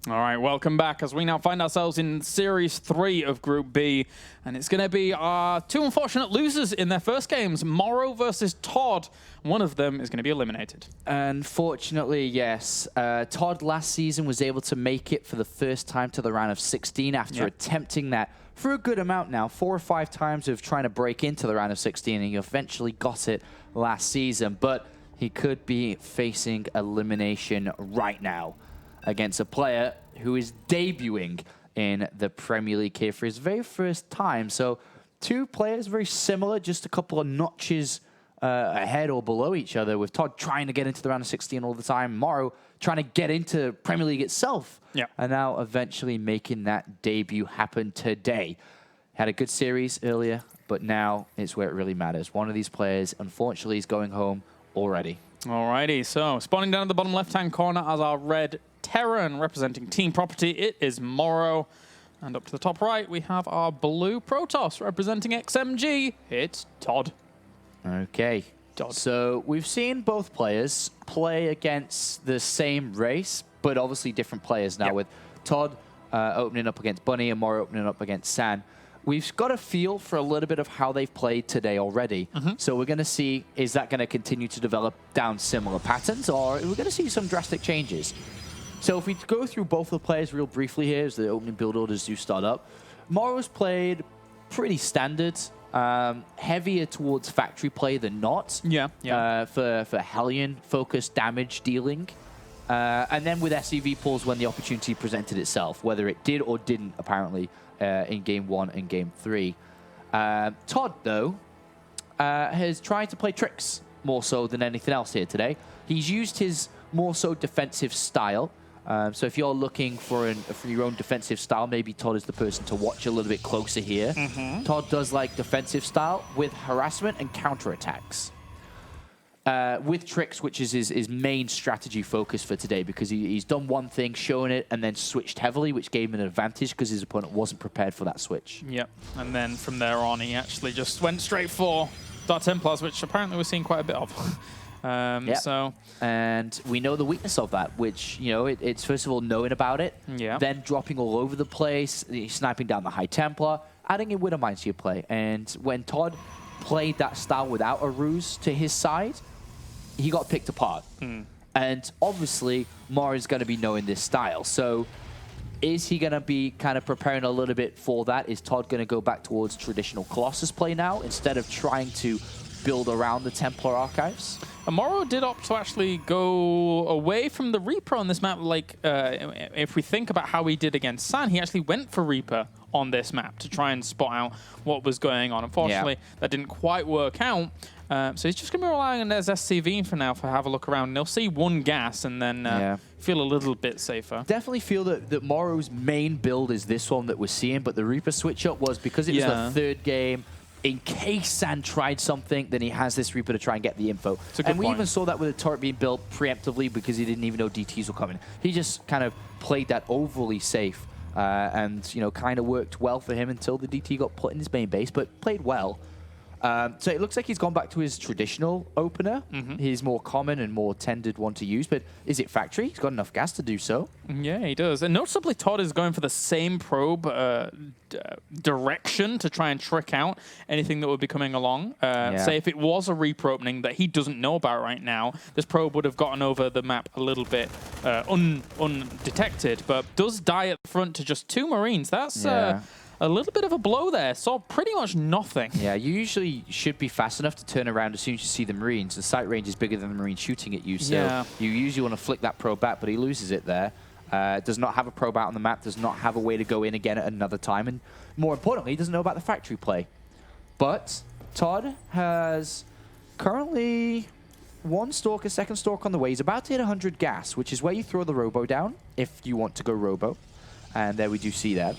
All right, welcome back as we now find ourselves in Series 3 of Group B. And it's going to be our two unfortunate losers in their first games, MorroW versus ToD. One of them is going to be eliminated. Unfortunately, yes. ToD last season was able to make it for the first time to the round of 16 after attempting that for a good amount now, 4 or 5 times of trying to break into the round of 16, and he eventually got it last season. But he could be facing elimination right now against a player who is debuting in the Premier League here for his very first time. So 2 players very similar, just a couple of notches ahead or below each other, with ToD trying to get into the round of 16 all the time, MorroW trying to get into Premier League itself, and now eventually making that debut happen today. Had a good series earlier, but now it's where it really matters. One of these players, unfortunately, is going home already. Alrighty, so spawning down at the bottom left-hand corner as our red Terran representing Team Property, it is MorroW. And up to the top right, we have our blue Protoss representing XMG, it's ToD. Okay, so we've seen both players play against the same race, but obviously different players now, with ToD opening up against Bunny and MorroW opening up against San. We've got a feel for a little bit of how they've played today already. So we're going to see, is that going to continue to develop down similar patterns, or are we going to see some drastic changes? So if we go through both of the players real briefly here, as the opening build orders do start up, MorroW's played pretty standard, heavier towards factory play than not. For Hellion-focused damage dealing. And then with SCV pulls when the opportunity presented itself, whether it did or didn't, apparently, in Game 1 and Game 3. ToD, though, has tried to play tricks more so than anything else here today. He's used his more so defensive style. So if you're looking for your own defensive style, maybe ToD is the person to watch a little bit closer here. ToD does like defensive style with harassment and counterattacks. With tricks, which is his main strategy focus for today, because he's done one thing, shown it, and then switched heavily, which gave him an advantage because his opponent wasn't prepared for that switch. And then from there on, he actually just went straight for Dark Templars, which apparently we're seeing quite a bit of. And we know the weakness of that, which, you know, it's first of all knowing about it, then dropping all over the place, sniping down the High Templar, adding in Widow Mines to your play. And when ToD played that style without a ruse to his side, he got picked apart. And obviously, MorroW is going to be knowing this style. So is he going to be kind of preparing a little bit for that? Is ToD going to go back towards traditional Colossus play now instead of trying to build around the Templar archives? And MorroW did opt to actually go away from the Reaper on this map. Like, if we think about how he did against San, he actually went for Reaper on this map to try and spot out what was going on. Unfortunately, that didn't quite work out. So he's just going to be relying on his SCV for now for have a look around. And he'll see one gas and then feel a little bit safer. Definitely feel that MorroW's main build is this one that we're seeing, but the Reaper switch-up was because it was the third game. In case San tried something, then he has this Reaper to try and get the info. And we even saw that with the turret being built preemptively because he didn't even know DTs were coming. He just kind of played that overly safe and, you know, kind of worked well for him until the DT got put in his main base, but played well. So it looks like he's gone back to his traditional opener, his more common and more tended one to use. But is it factory? He's got enough gas to do so. Yeah, he does. And noticeably, ToD is going for the same probe direction to try and trick out anything that would be coming along. Say if it was a Reaper opening that he doesn't know about right now, this probe would have gotten over the map a little bit undetected, but does die at the front to just 2 Marines. That's a little bit of a blow there. Saw pretty much nothing. Yeah, you usually should be fast enough to turn around as soon as you see the Marines. The sight range is bigger than the Marine shooting at you, so you usually want to flick that probe back, but he loses it there. Does not have a probe out on the map, does not have a way to go in again at another time, and more importantly, he doesn't know about the factory play. But ToD has currently 1 Stalker, 2nd Stalk on the way. He's about to hit 100 gas, which is where you throw the Robo down if you want to go Robo. And there we do see that.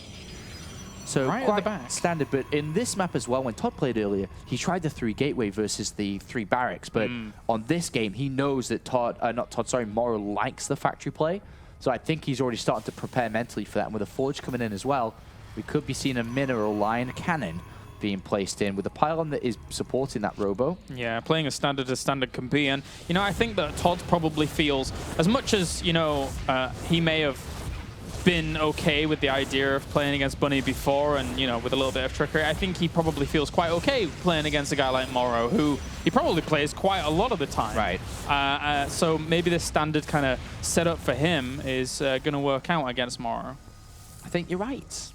So quite standard, but in this map as well, when ToD played earlier, he tried the 3 Gateway versus the 3 Barracks, but on this game, he knows that MorroW likes the factory play, so I think he's already starting to prepare mentally for that, and with a Forge coming in as well, we could be seeing a Mineral Line Cannon being placed in with a pylon that is supporting that Robo. Yeah, playing as standard can be, and, you know, I think that ToD probably feels, as much as, you know, he may have been okay with the idea of playing against Bunny before, and you know, with a little bit of trickery, I think he probably feels quite okay playing against a guy like MorroW, who he probably plays quite a lot of the time. Right. So maybe this standard kind of setup for him is going to work out against MorroW. I think you're right.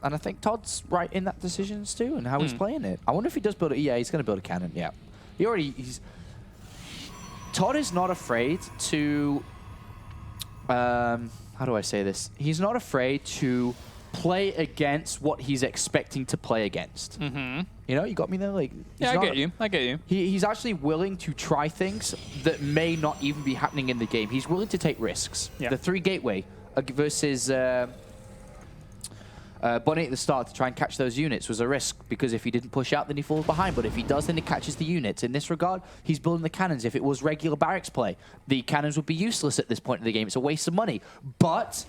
And I think ToD's right in that decisions too, and how he's playing it. I wonder if he does build it. Yeah, he's going to build a cannon. Yeah. ToD is not afraid to... how do I say this? He's not afraid to play against what he's expecting to play against. You know, you got me there? Like, yeah, I get you. He's actually willing to try things that may not even be happening in the game. He's willing to take risks. Yeah. The 3 gateway versus Bunny at the start to try and catch those units was a risk, because if he didn't push out, then he falls behind. But if he does, then he catches the units. In this regard, he's building the cannons. If it was regular barracks play, the cannons would be useless at this point in the game. It's a waste of money. But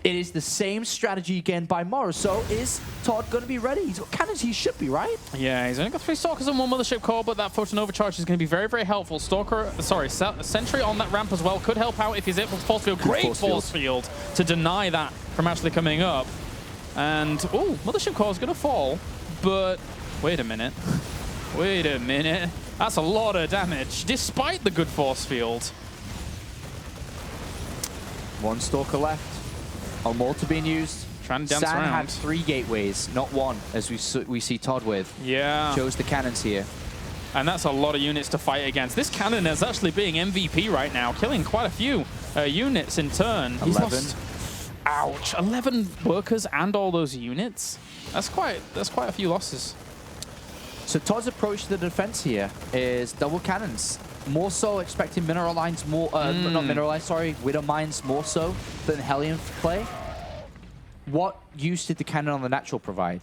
it is the same strategy again by MorroW. So is ToD going to be ready? He's got cannons. He should be, right? Yeah, he's only got 3 Stalkers and 1 Mothership Core, but that Photon Overcharge is going to be very, very helpful. Sentry on that ramp as well could help out if he's able to force field. Great force field to deny that from actually coming up. And, oh, Mothership Core is going to fall, but wait a minute. Wait a minute. That's a lot of damage, despite the good force field. 1 Stalker left. A mortar being used. Trying to dance San around. had 3 gateways, not 1, as we see ToD with. Yeah. Chose the cannons here. And that's a lot of units to fight against. This cannon is actually being MVP right now, killing quite a few units in turn. 11. He's lost, ouch, 11 workers and all those units. That's quite a few losses. So ToD's approach to the defense here is double cannons. More so expecting mineral lines more, not mineral lines, sorry, widow mines more so than Hellion play. What use did the cannon on the natural provide?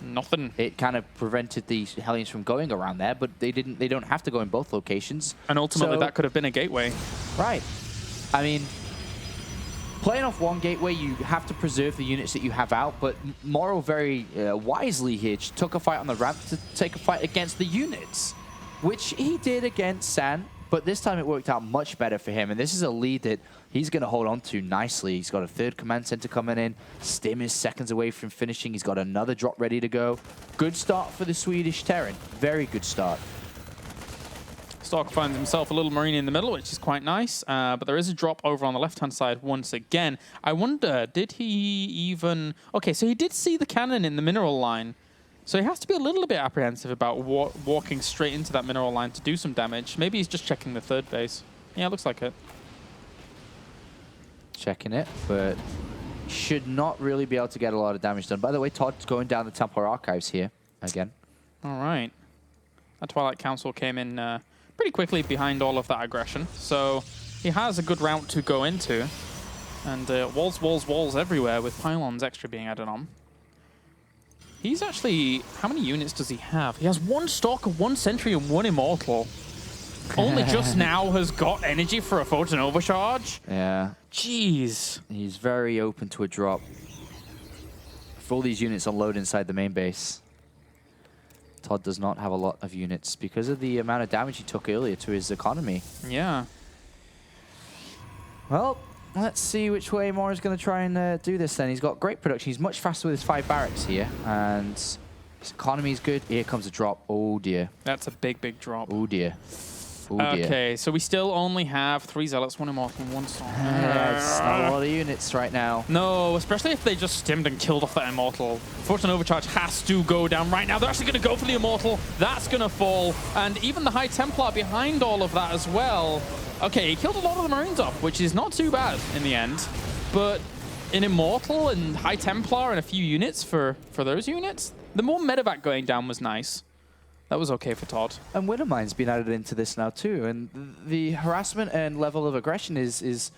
Nothing. It kind of prevented the Hellions from going around there, but they don't have to go in both locations. And ultimately that could have been a gateway. Right. I mean, playing off 1 gateway, you have to preserve the units that you have out, but MorroW very wisely here took a fight on the ramp to take a fight against the units, which he did against San, but this time it worked out much better for him, and this is a lead that he's going to hold on to nicely. He's got a 3rd command center coming in. Stim is seconds away from finishing. He's got another drop ready to go. Good start for the Swedish Terran. Very good start. Stark finds himself a little marine in the middle, which is quite nice, but there is a drop over on the left-hand side once again. I wonder, did he even... Okay, so he did see the cannon in the mineral line, so he has to be a little bit apprehensive about walking straight into that mineral line to do some damage. Maybe he's just checking the 3rd base. Yeah, it looks like it. Checking it, but should not really be able to get a lot of damage done. By the way, ToD's going down the Templar Archives here again. All right. That Twilight Council came in pretty quickly behind all of that aggression, so he has a good route to go into. And walls everywhere with pylons extra being added on. He's actually... How many units does he have? He has 1 Stalker, 1 Sentry, and 1 Immortal. Only just now has got energy for a Photon Overcharge? Yeah. Jeez. He's very open to a drop. For all these units unload inside the main base. ToD does not have a lot of units because of the amount of damage he took earlier to his economy. Yeah. Well, let's see which way MorroW is going to try and do this then. He's got great production. He's much faster with his 5 barracks here. And his economy is good. Here comes a drop. Oh, dear. That's a big, big drop. Oh, dear. Oh, dear. Okay, so we still only have 3 Zealots, 1 Immortal, and 1 Storm. It's not a lot of units right now. No, especially if they just stimmed and killed off that Immortal. Photon Overcharge has to go down right now. They're actually going to go for the Immortal. That's going to fall. And even the High Templar behind all of that as well. Okay, he killed a lot of the Marines off, which is not too bad in the end. But an Immortal and High Templar and a few units for those units, the more medevac going down was nice. That was okay for ToD. And Widowmine's been added into this now too, and the harassment and level of aggression is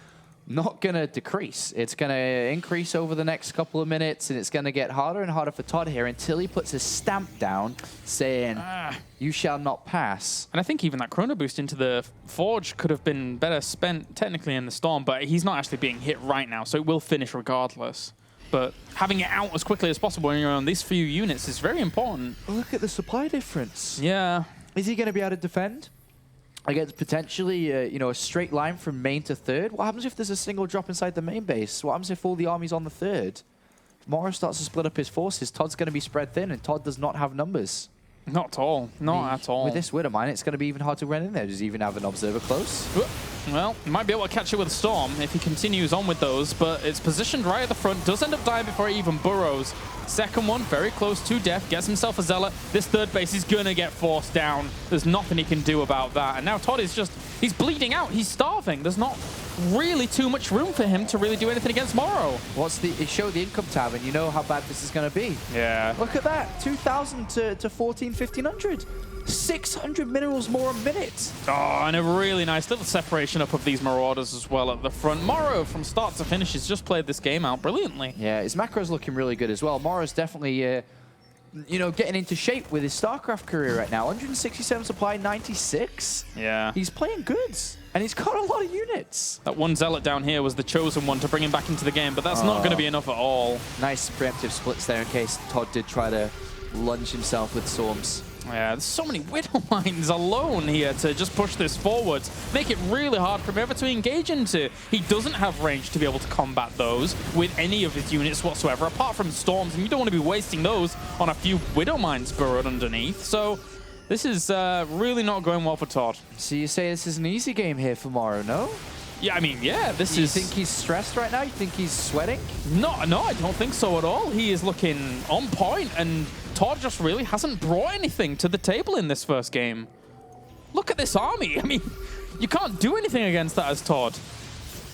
not going to decrease. It's going to increase over the next couple of minutes, and it's going to get harder and harder for ToD here until he puts his stamp down saying, you shall not pass. And I think even that Chrono Boost into the Forge could have been better spent technically in the Storm, but he's not actually being hit right now, so it will finish regardless. But having it out as quickly as possible when you're on these few units is very important. Look at the supply difference. Yeah. Is he going to be able to defend? against potentially, you know, a straight line from main to third. What happens if there's a single drop inside the main base? What happens if all the army's on the third? If MorroW starts to split up his forces, ToD's going to be spread thin, and ToD does not have numbers. Not at all. Not at all. With this Widowmine, it's going to be even hard to run in there. Does he even have an observer close? Well, he might be able to catch it with a Storm if he continues on with those, but it's positioned right at the front. Does end up dying before it even burrows. Second one, very close to death. Gets himself a Zealot. This third base is going to get forced down. There's nothing he can do about that. And now ToD is just, he's bleeding out. He's starving. There's not really too much room for him to really do anything against MorroW. It showed the income tab, and you know how bad this is going to be. Yeah. Look at that. 2,000 to 1,1500. 600 minerals more a minute. Oh, and a really nice little separation up of these Marauders as well at the front. MorroW, from start to finish, has just played this game out brilliantly. Yeah, his macro's looking really good as well. MorroW's definitely, you know, getting into shape with his StarCraft career right now. 167 supply, 96. Yeah. He's playing good, and he's got a lot of units. That one Zealot down here was the chosen one to bring him back into the game, but that's not going to be enough at all. Nice preemptive splits there in case ToD did try to lunge himself with Storms. Yeah, there's so many Widow Mines alone here to just push this forwards. Make it really hard for him ever to engage into. He doesn't have range to be able to combat those with any of his units whatsoever, apart from Storms, and you don't want to be wasting those on a few Widow Mines burrowed underneath. So this is really not going well for ToD. So you say this is an easy game here for MorroW, no? Yeah, I mean, yeah, this is... You think he's stressed right now? You think he's sweating? No, I don't think so at all. He is looking on point, and ToD just really hasn't brought anything to the table in this first game. Look at this army. I mean, you can't do anything against that as ToD.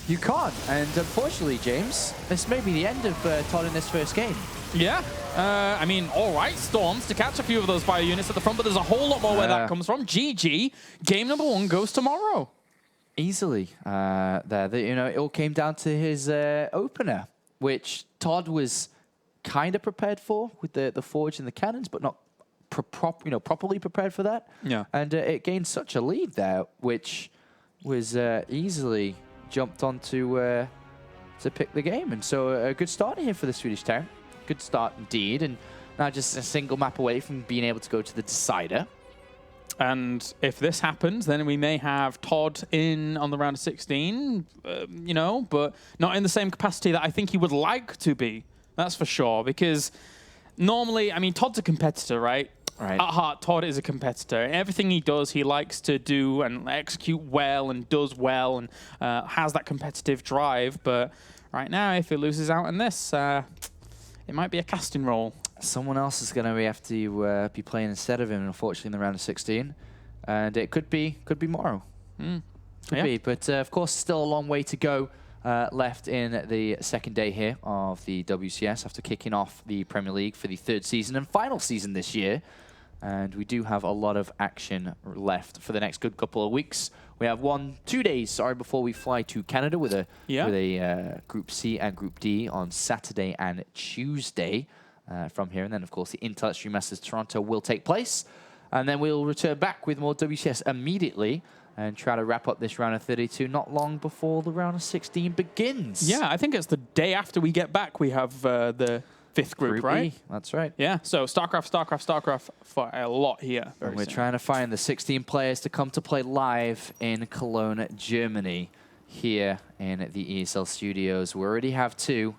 You can't, and unfortunately, James, this may be the end of ToD in this first game. Yeah, I mean, all right, Storms to catch a few of those fire units at the front, but there's a whole lot more where that comes from. GG, game number 1 goes to MorroW. Easily there. You know, it all came down to his opener, which ToD was kind of prepared for with the Forge and the cannons, but not properly prepared for that. Yeah. And it gained such a lead there, which was easily jumped on to pick the game. And so a good start here for the Swedish town. Good start indeed. And now just a single map away from being able to go to the decider. And if this happens, then we may have ToD in on the round of 16, you know, but not in the same capacity that I think he would like to be. That's for sure, because normally, I mean, ToD's a competitor, right? Right. At heart, ToD is a competitor. Everything he does, he likes to do and execute well and does well and has that competitive drive. But right now, if he loses out in this, it might be a casting role. Someone else is going to have to be playing instead of him, unfortunately, in the round of 16. And it could be MorroW. Could be. But, of course, still a long way to go left in the second day here of the WCS after kicking off the Premier League for the 3rd season and final season this year. And we do have a lot of action left for the next good couple of weeks. We have 2 days, before we fly to Canada with a Group C and Group D on Saturday and Tuesday. From here, and then of course the Intel Extreme Masters Toronto will take place, and then we'll return back with more WCS immediately and try to wrap up this round of 32 not long before the round of 16 begins. Yeah, I think it's the day after we get back we have the 5th group, right? E. That's right. Yeah, so StarCraft for a lot here. And we're trying to find the 16 players to come to play live in Cologne, Germany, here in the ESL studios. We already have 2.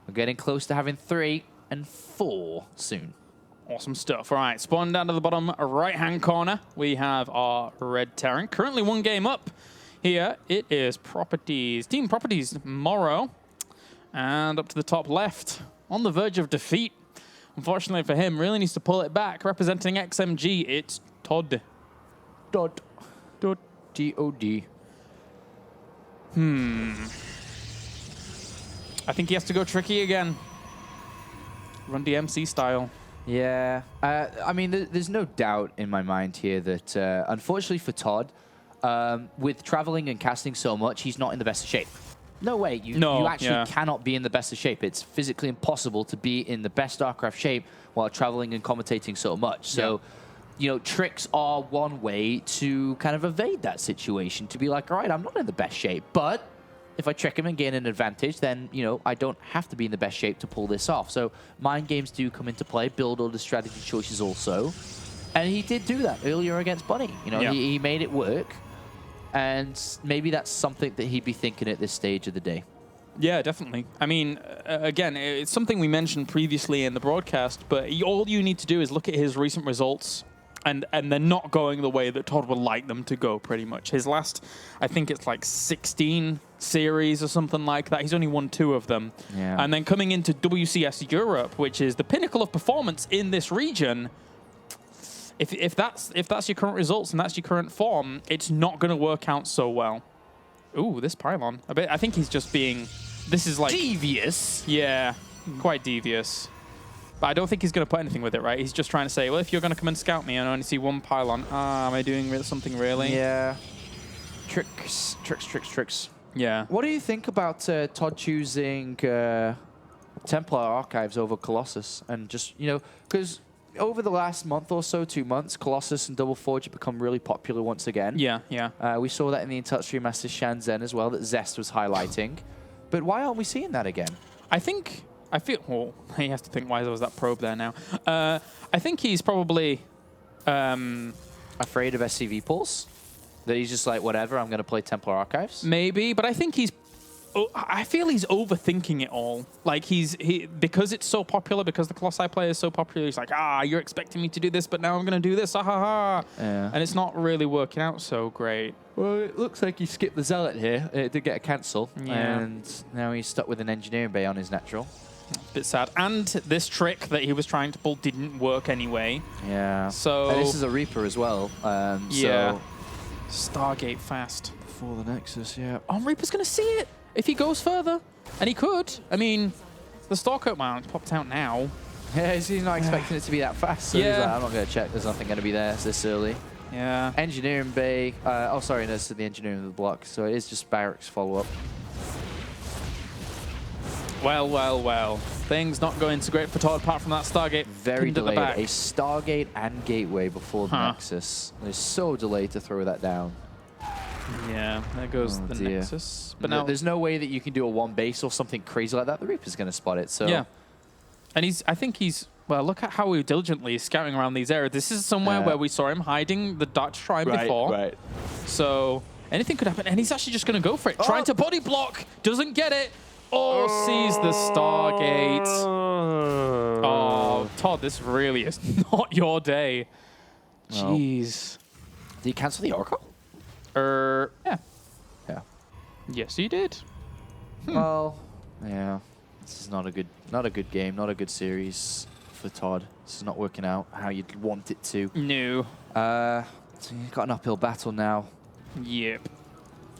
We're getting close to having 3. And 4 soon. Awesome stuff. All right, spawn down to the bottom right-hand corner. We have our Red Terran. Currently 1 game up. Here it is Properties. Team Properties MorroW. And up to the top left, on the verge of defeat. Unfortunately for him, really needs to pull it back. Representing XMG, it's ToD. ToD. T-O-D. I think he has to go tricky again. Run DMC style. Yeah. I mean, there's no doubt in my mind here that, unfortunately for ToD, with traveling and casting so much, he's not in the best of shape. No way. You actually cannot be in the best of shape. It's physically impossible to be in the best StarCraft shape while traveling and commentating so much. So, you know, tricks are one way to kind of evade that situation, to be like, all right, I'm not in the best shape, but if I trick him and gain an advantage, then, you know, I don't have to be in the best shape to pull this off. So mind games do come into play, build order strategy choices also. And he did do that earlier against Bunny. You know, he made it work. And maybe that's something that he'd be thinking at this stage of the day. Yeah, definitely. I mean, again, it's something we mentioned previously in the broadcast, but all you need to do is look at his recent results, and they're not going the way that ToD would like them to go, pretty much. His last, I think it's like 16 series or something like that. He's only won 2 of them. Yeah. And then coming into WCS Europe, which is the pinnacle of performance in this region, if that's your current results and that's your current form, it's not going to work out so well. Ooh, this pylon. I think he's just being... This is like... Devious. Yeah, quite devious. But I don't think he's going to put anything with it, right? He's just trying to say, well, if you're going to come and scout me and I only see 1 pylon, am I doing something really? Yeah. Tricks. Yeah. What do you think about ToD choosing Templar Archives over Colossus? And just, you know, because over the last month or so, 2 months, Colossus and Double Forge have become really popular once again. Yeah, yeah. We saw that in the InTouch Masters Shenzhen as well, that Zest was highlighting. But why aren't we seeing that again? I feel... Well, he has to think, why there was that probe there now? I think he's probably... Afraid of SCV pulls? That he's just like, whatever, I'm going to play Templar Archives? Maybe, but I think he's... I feel he's overthinking it all. Like, because it's so popular, because the Colossi player is so popular, he's like, you're expecting me to do this, but now I'm going to do this, ha. Yeah. And it's not really working out so great. Well, it looks like he skipped the Zealot here. It did get a cancel. Yeah. And now he's stuck with an Engineering Bay on his natural. Bit sad. And this trick that he was trying to pull didn't work anyway. Yeah. So... And this is a Reaper as well. Yeah. So Stargate fast. Before the Nexus, yeah. Oh, Reaper's going to see it if he goes further. And he could. I mean, the Stalker mount popped out now. Yeah, he's not expecting it to be that fast. So he's like, I'm not going to check. There's nothing going to be there this early. Yeah. Engineering Bay. Oh, sorry, no, this is the Engineering of the block. So it is just Barracks follow-up. Well. Things not going so great for ToD apart from that Stargate. Very delayed. Back. A Stargate and Gateway before the Nexus. They're so delayed to throw that down. Yeah, there goes the dear. Nexus. But now there's no way that you can do a 1 base or something crazy like that. The Reaper's going to spot it. So yeah. And I think he's... Well, look at how diligently he's scouting around these areas. This is somewhere where we saw him hiding the Dutch Shrine before. Right. So anything could happen. And he's actually just going to go for it. Trying to body block. Doesn't get it. Sees the Stargate. Oh, ToD, this really is not your day. Jeez. Did he cancel the Oracle? Yeah. Yeah. Yes, he did. Well, yeah. This is not a good game, not a good series for ToD. This is not working out how you'd want it to. No. So he's got an uphill battle now. Yep.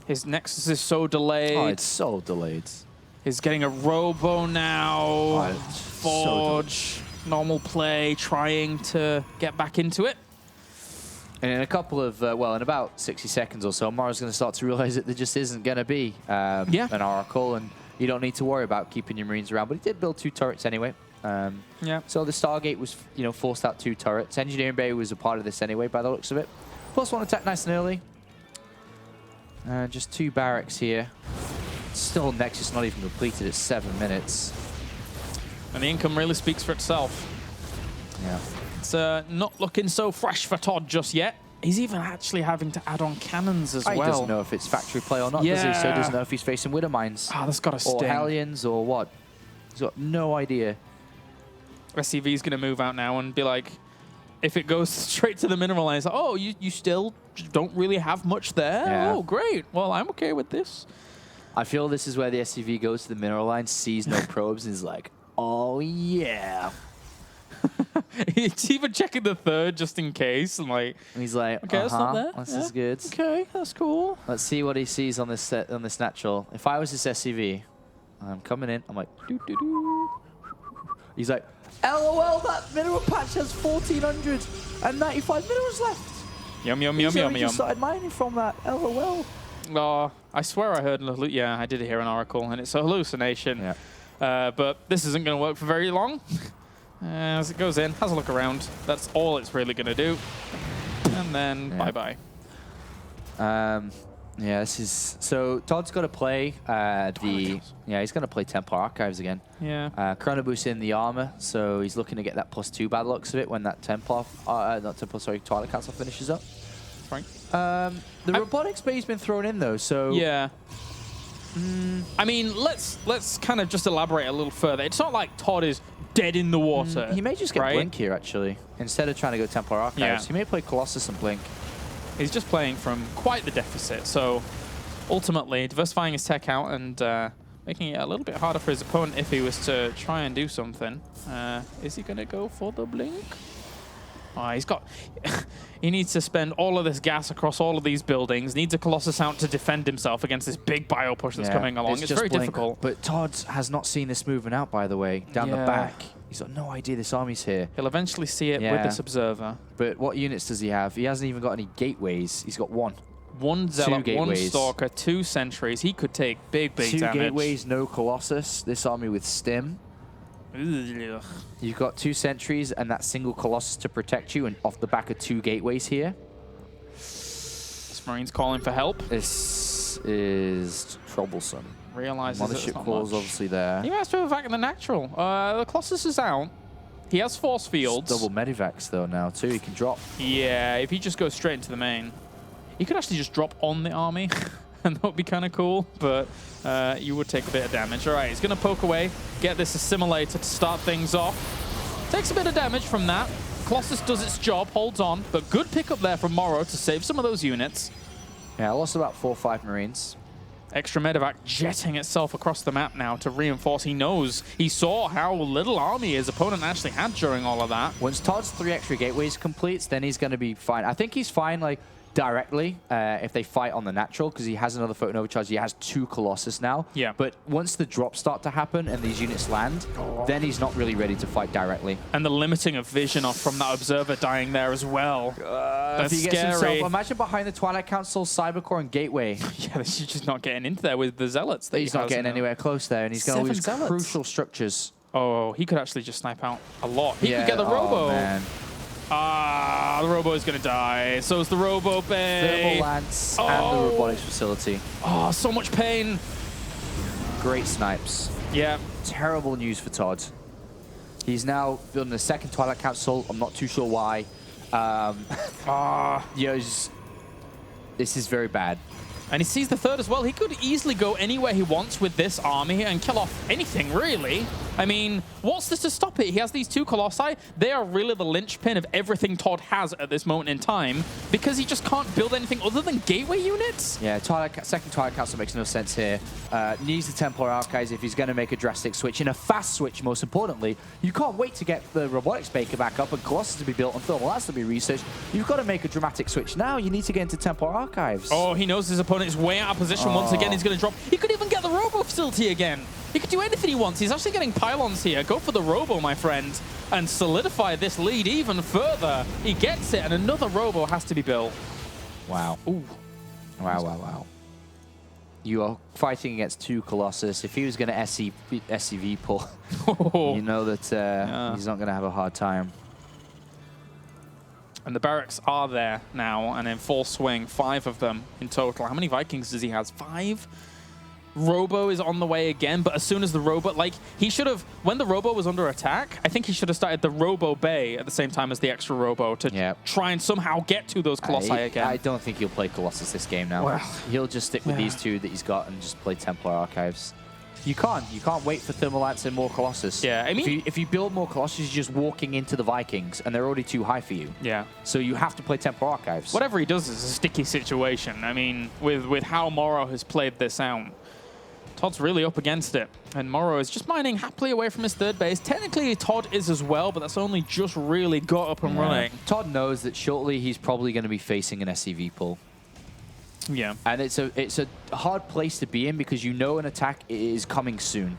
His Nexus is so delayed. Oh, it's so delayed. He's getting a Robo now. Oh, Forge, normal play, trying to get back into it. And in a couple of, in about 60 seconds or so, MorroW's going to start to realize that there just isn't going to be an Oracle, and you don't need to worry about keeping your Marines around. But he did build 2 turrets anyway. So the Stargate was, forced out 2 turrets. Engineering Bay was a part of this anyway, by the looks of it. +1 attack nice and early. Just 2 barracks here. Still, Nexus not even completed at 7 minutes. And the income really speaks for itself. Yeah. It's not looking so fresh for ToD just yet. He's even actually having to add on cannons as well. He doesn't know if it's factory play or not, does he? So he doesn't know if he's facing Widow Mines. That's got to sting. Or Hellions or what. He's got no idea. SCV's going to move out now and be like, if it goes straight to the mineral line, it's like, oh, you still don't really have much there? Yeah. Oh, great. Well, I'm okay with this. I feel this is where the SCV goes to the mineral line, sees no probes, and is like, oh, yeah. He's even checking the 3rd just in case. And he's like, okay, that's not there. This is good. Okay, that's cool. Let's see what he sees on this natural. If I was this SCV, I'm coming in. I'm like, doo-doo-doo. He's like, LOL, that mineral patch has 1,495 minerals left. Yum. Just started mining from that. LOL. Oh, I swear I heard, yeah, I did hear an Oracle, and it's a hallucination. Yeah. But this isn't going to work for very long. As it goes in, has a look around. That's all it's really going to do. And then bye-bye. Yeah, this is... So, ToD's got to play he's going to play Templar Archives again. Yeah. Chrono Boost in the armor, so he's looking to get that +2 bad looks of it when that Twilight Council finishes up. Right. The robotics bay's been thrown in though, so yeah. I mean, let's kind of just elaborate a little further. It's not like ToD is dead in the water. He may just get right? Blink here actually, instead of trying to go Templar Archives. Yeah. He may play Colossus and Blink. He's just playing from quite the deficit. So ultimately, diversifying his tech out and making it a little bit harder for his opponent if he was to try and do something. Is he going to go for the Blink? Oh, he's got... he needs to spend all of this gas across all of these buildings, needs a Colossus out to defend himself against this big bio push that's coming along. It's very difficult. But ToD has not seen this movement out, by the way, down the back. He's got no idea this army's here. He'll eventually see it with this Observer. But what units does he have? He hasn't even got any gateways. He's got one. One Zealot, one Stalker, 2 Sentries. He could take big damage. 2 gateways, no Colossus. This army with Stim. Ugh. You've got 2 Sentries and that single Colossus to protect you, and off the back of 2 gateways here. This Marine's calling for help. This is troublesome. Realizes Mothership Claw's obviously there. He has to evac in the natural. The Colossus is out. He has force fields. It's double Medivacs though now too. He can drop. Yeah, if he just goes straight into the main. He could actually just drop on the army, and that would be kind of cool, but you would take a bit of damage. All right, he's going to poke away, get this Assimilator to start things off. Takes a bit of damage from that. Colossus does its job, holds on, but good pickup there from MorroW to save some of those units. Yeah, I lost about 4 or 5 Marines. Extra medevac jetting itself across the map now to reinforce. He knows, he saw how little army his opponent actually had during all of that. Once ToD's 3 extra gateways completes, then he's going to be fine. I think he's fine, like, directly if they fight on the natural, because he has another photon overcharge. He has 2 Colossus now. Yeah. But once the drops start to happen and these units land, then he's not really ready to fight directly. And the limiting of vision off from that Observer dying there as well. That's if he gets scary. himself, imagine behind the Twilight Council, Cybercore, and Gateway. Yeah, he's just not getting into there with the Zealots. That He's not getting anywhere close there, and he's going to lose Zealots. crucial structures. Oh, he could actually just snipe out a lot. He Yeah, could get the Robo. Man. Ah, the Robo is going to die. So is the Robo Bay. Thermal Lance and the robotics facility. Oh, so much pain. Great snipes. Yeah. Terrible news for ToD. He's now building a second Twilight Council. I'm not too sure why. This is very bad. And he sees the third as well. He could easily go anywhere he wants with this army and kill off anything, really. I mean, what's this to stop it? He has these 2 Colossi. They are really the linchpin of everything ToD has at this moment in time, because he just can't build anything other than gateway units. Yeah, second Twilight Council makes no sense here. Needs the Templar Archives if he's going to make a drastic switch, and a fast switch, most importantly. You can't wait to get the Robotics Baker back up and Colossus to be built and Thermal Lance to be researched. You've got to make a dramatic switch now. You need to get into Templar Archives. Oh, he knows his opponent is way out of position. Once again, he's going to drop. He could even get the Robo facility again. He could do anything he wants. He's actually getting pylons here. Go for the Robo, my friend, and solidify this lead even further. He gets it, and another Robo has to be built. Wow. Ooh. Wow. You are fighting against 2 Colossus. If he was going to SCV pull, you know that he's not going to have a hard time. And the barracks are there now and in full swing. 5 of them in total. How many Vikings does he have? 5? Robo is on the way again, but as soon as the Robo, like, he should have, when the Robo was under attack, I think he should have started the Robo Bay at the same time as the extra Robo to try and somehow get to those Colossi again. I don't think he'll play Colossus this game now. Well, he'll just stick with these 2 that he's got and just play Templar Archives. You can't wait for Thermal Lance and more Colossus. Yeah, I mean, if you build more Colossus, you're just walking into the Vikings, and they're already too high for you. Yeah. So you have to play Templar Archives. Whatever he does is a sticky situation. I mean, with how MorroW has played this out, ToD's really up against it. And MorroW is just mining happily away from his 3rd base. Technically, ToD is as well, but that's only just really got up and running. ToD knows that shortly he's probably going to be facing an SCV pull. Yeah. And it's a hard place to be in, because you know an attack is coming soon.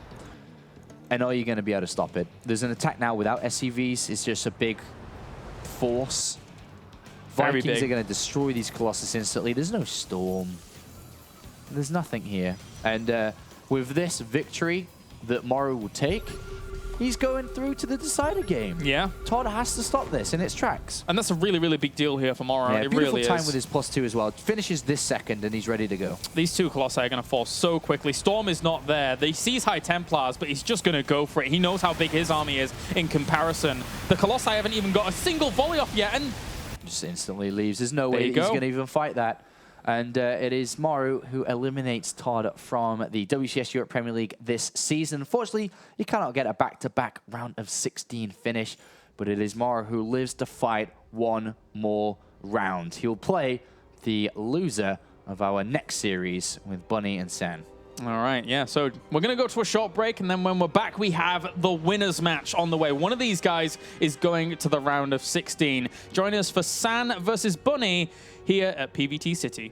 And are you going to be able to stop it? There's an attack now without SCVs. It's just a big force. Very Vikings big. are going to destroy these Colossus instantly. There's no storm. There's nothing here. And with this victory that MorroW will take, he's going through to the decider game. Yeah. ToD has to stop this in its tracks. And that's a really, really big deal here for MorroW. Yeah, it beautiful really time is. with his +2 as well. Finishes this second, and he's ready to go. These 2 Colossi are going to fall so quickly. Storm is not there. He sees High Templars, but he's just going to go for it. He knows how big his army is in comparison. The Colossi haven't even got a single volley off yet, and Just instantly leaves. There's no way you he's go. going to even fight that. And it is MorroW who eliminates ToD from the WCS Europe Premier League this season. Unfortunately, you cannot get a back-to-back round of 16 finish, but it is MorroW who lives to fight one more round. He'll play the loser of our next series with Bunny and San. All right, yeah, so we're going to go to a short break, and then when we're back, we have the winners match on the way. One of these guys is going to the round of 16. Join us for San versus Bunny here at PvT City.